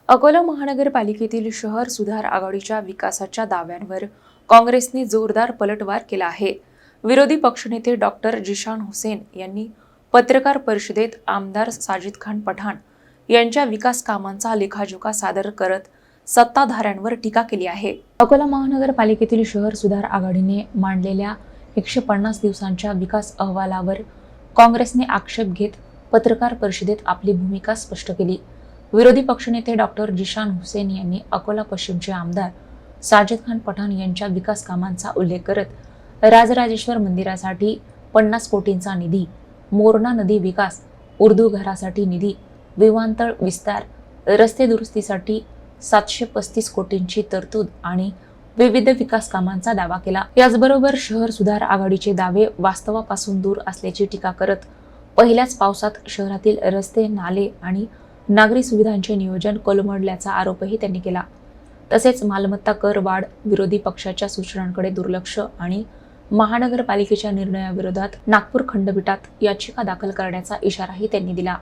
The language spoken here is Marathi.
अकोला महानगरपालिकेतील शहर सुधार आघाडीच्या विकासाच्या दाव्यांवर काँग्रेसने जोरदार पलटवार केला आहे। विरोधी पक्षनेते डॉक्टर जिशान हुसेन यांनी पत्रकार परिषदेत आमदार साजिद खान पठाण यांच्या विकास कामांचा लेखाजोखा सादर करत सत्ताधाऱ्यांवर टीका केली आहे। अकोला महानगरपालिकेतील शहर सुधार आघाडीने मांडलेल्या 150 दिवसांच्या विकास अहवालावर काँग्रेसने आक्षेप घेत पत्रकार परिषदेत आपली भूमिका स्पष्ट केली। विरोधी पक्षनेते डॉक्टर जिशान हुसेन यांनी अकोला पश्चिमचे आमदार साजिद खान पठाण यांच्या विकास कामांचा उल्लेख करत राजराजेश्वर मंदिरासाठी 50 कोटींचा निधी, मोरणा नदी विकास, उर्दू घरासाठी निधी, विमानतळ विस्तार, रस्ते दुरुस्तीसाठी 735 कोटींची तरतूद आणि विविध विकास कामांचा दावा केला। याचबरोबर शहर सुधार आघाडीचे दावे वास्तवापासून दूर असल्याची टीका करत पहिल्याच पावसात शहरातील रस्ते, नाले आणि नागरी सुविधांचे नियोजन कोलमडल्याचा आरोपही त्यांनी केला। तसेच मालमत्ता कर वाढ, विरोधी पक्षाच्या सूचनांकडे दुर्लक्ष आणि महानगरपालिकेच्या निर्णयाविरोधात नागपूर खंडपीठात याचिका दाखल करण्याचा इशाराही त्यांनी दिला।